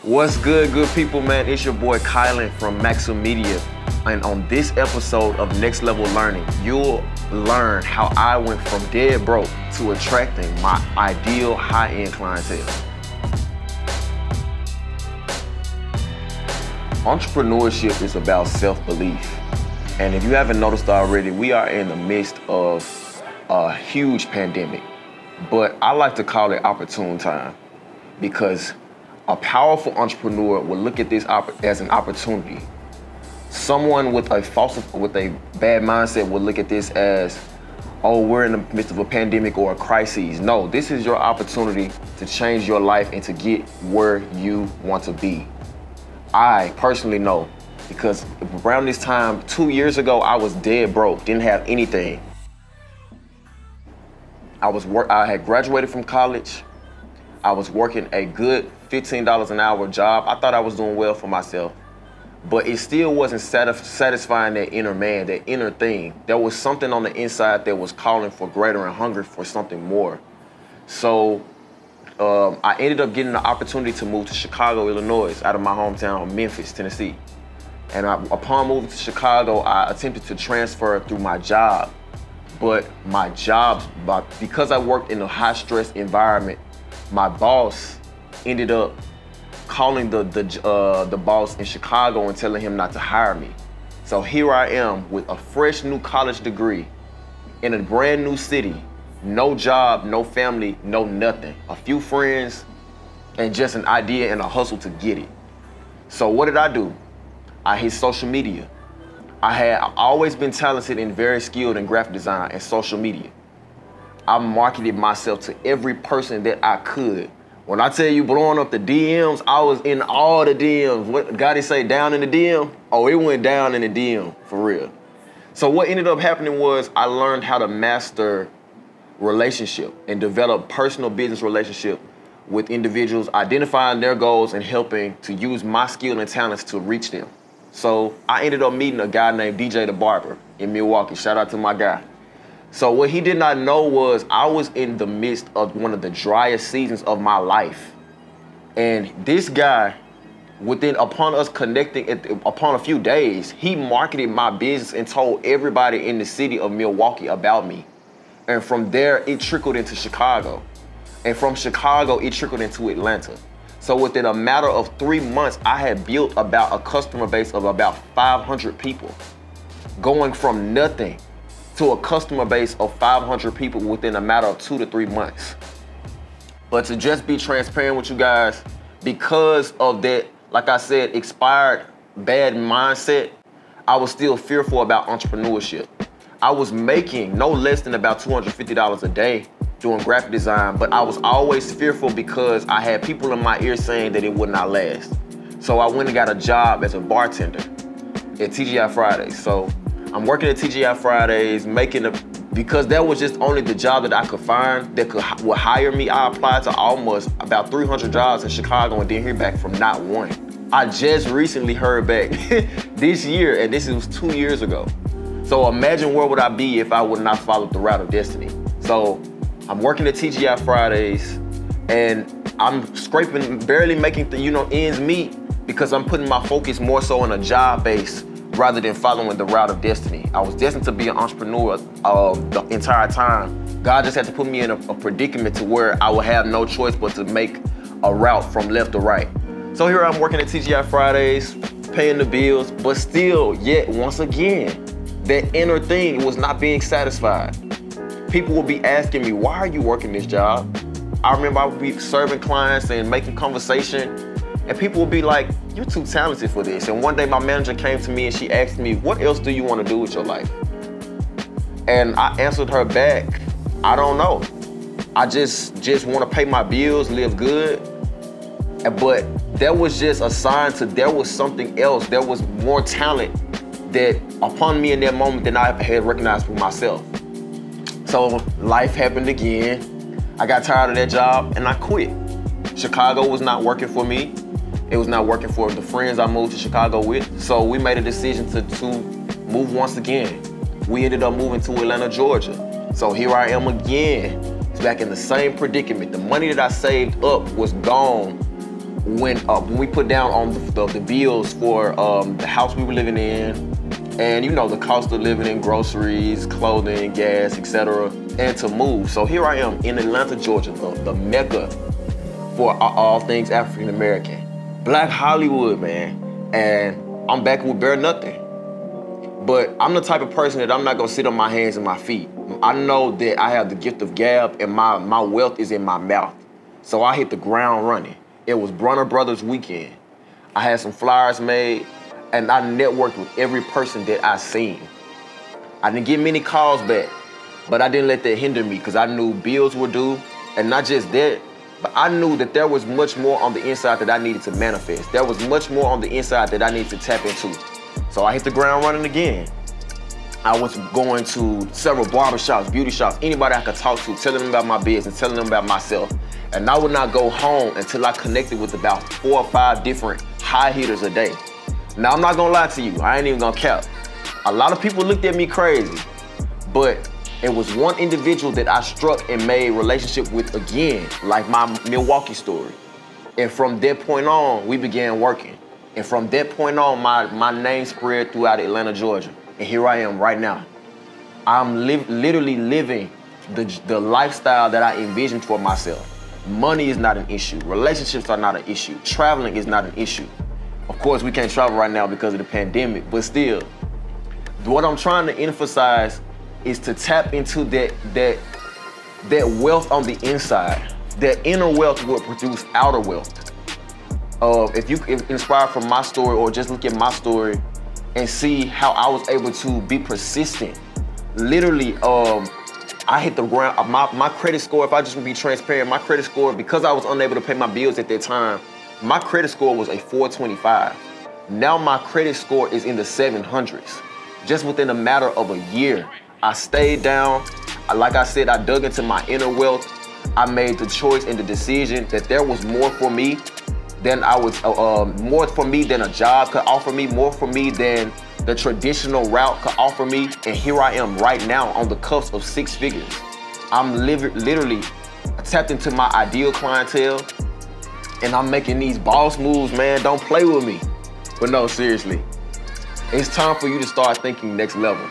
What's good people, man? It's your boy Kylan from Maxim Media. And on this episode of Next Level Learning, you'll learn how I went from dead broke to attracting my ideal high-end clientele. Entrepreneurship is about self-belief. And if you haven't noticed already, we are in the midst of a huge pandemic. But I like to call it opportune time, because a powerful entrepreneur will look at this as an opportunity. Someone with a bad mindset will look at this as, oh, we're in the midst of a pandemic or a crisis. No, this is your opportunity to change your life and to get where you want to be. I personally know, because around this time, 2 years ago, I was dead broke, didn't have anything. I had graduated from college. I was working a good $15 an hour job. I thought I was doing well for myself, but it still wasn't satisfying that inner man, that inner thing. There was something on the inside that was calling for greater and hungry for something more. So I ended up getting the opportunity to move to Chicago, Illinois, out of my hometown of Memphis, Tennessee. And upon moving to Chicago, I attempted to transfer through my job. But my job, because I worked in a high-stress environment, my boss ended up calling the boss in Chicago and telling him not to hire me. So here I am with a fresh new college degree in a brand new city, no job, no family, no nothing. A few friends and just an idea and a hustle to get it. So what did I do? I hit social media. I've always been talented and very skilled in graphic design and social media. I marketed myself to every person that I could. When I tell you blowing up the DMs, I was in all the DMs. What God say, down in the DM? Oh, it went down in the DM, for real. So what ended up happening was I learned how to master relationship and develop personal business relationship with individuals, identifying their goals and helping to use my skill and talents to reach them. So I ended up meeting a guy named DJ the Barber in Milwaukee. Shout out to my guy. So what he did not know was I was in the midst of one of the driest seasons of my life. And this guy, upon us connecting, upon a few days, he marketed my business and told everybody in the city of Milwaukee about me. And from there, it trickled into Chicago. And from Chicago, it trickled into Atlanta. So within a matter of 3 months, I had built about a customer base of about 500 people, going from nothing to a customer base of 500 people within a matter of 2 to 3 months. But to just be transparent with you guys, because of that, like I said, expired bad mindset, I was still fearful about entrepreneurship. I was making no less than about $250 a day doing graphic design, but I was always fearful because I had people in my ear saying that it would not last. So I went and got a job as a bartender at TGI Fridays. So I'm working at TGI Fridays, because that was just only the job that I could find that would hire me. I applied to almost about 300 jobs in Chicago and didn't hear back from not one. I just recently heard back this year, and this was 2 years ago. So imagine where would I be if I would not follow the route of destiny. So I'm working at TGI Fridays, and I'm scraping, barely making ends meet, because I'm putting my focus more so on a job base rather than following the route of destiny. I was destined to be an entrepreneur the entire time. God just had to put me in a predicament to where I would have no choice but to make a route from left to right. So here I'm working at TGI Fridays, paying the bills, but still, yet once again, that inner thing was not being satisfied. People would be asking me, why are you working this job? I remember I would be serving clients and making conversation, and people would be like, you're too talented for this. And one day my manager came to me and she asked me, what else do you want to do with your life? And I answered her back, I don't know. I just want to pay my bills, live good. But that was just a sign to there was something else. There was more talent that upon me in that moment than I had recognized for myself. So life happened again. I got tired of that job and I quit. Chicago was not working for me. It was not working for the friends I moved to Chicago with. So we made a decision to move once again. We ended up moving to Atlanta, Georgia. So here I am again, back in the same predicament. The money that I saved up was gone when we put down on the bills for the house we were living in, and you know, the cost of living in groceries, clothing, gas, etc., and to move. So here I am in Atlanta, Georgia, the mecca for all things African American, Black Hollywood, man, and I'm back with bare nothing. But I'm the type of person that I'm not gonna sit on my hands and my feet. I know that I have the gift of gab, and my wealth is in my mouth. So I hit the ground running. It was Brunner Brothers weekend. I had some flyers made, and I networked with every person that I seen. I didn't get many calls back, but I didn't let that hinder me because I knew bills were due, and not just that, but I knew that there was much more on the inside that I needed to manifest. There was much more on the inside that I needed to tap into. So I hit the ground running again. I was going to several barbershops, beauty shops, anybody I could talk to, telling them about my business, telling them about myself. And I would not go home until I connected with about 4 or 5 different high hitters a day. Now, I'm not gonna lie to you, I ain't even gonna cap. A lot of people looked at me crazy, but it was one individual that I struck and made relationship with again, like my Milwaukee story. And from that point on, we began working. And from that point on, my name spread throughout Atlanta, Georgia. And here I am right now. I'm literally living the lifestyle that I envisioned for myself. Money is not an issue. Relationships are not an issue. Traveling is not an issue. Of course, we can't travel right now because of the pandemic, but still, what I'm trying to emphasize is to tap into that wealth on the inside. That inner wealth will produce outer wealth. If you inspired from my story, or just look at my story and see how I was able to be persistent. Literally, I hit the ground. My credit score, if I just be transparent, my credit score, because I was unable to pay my bills at that time, my credit score was a 425. Now my credit score is in the 700s. Just within a matter of a year, I stayed down. Like I said, I dug into my inner wealth. I made the choice and the decision that there was more for me than more for me than a job could offer me, more for me than the traditional route could offer me. And here I am right now on the cusp of 6 figures. I'm literally tapped into my ideal clientele, and I'm making these boss moves, man. Don't play with me. But no, seriously, it's time for you to start thinking next level.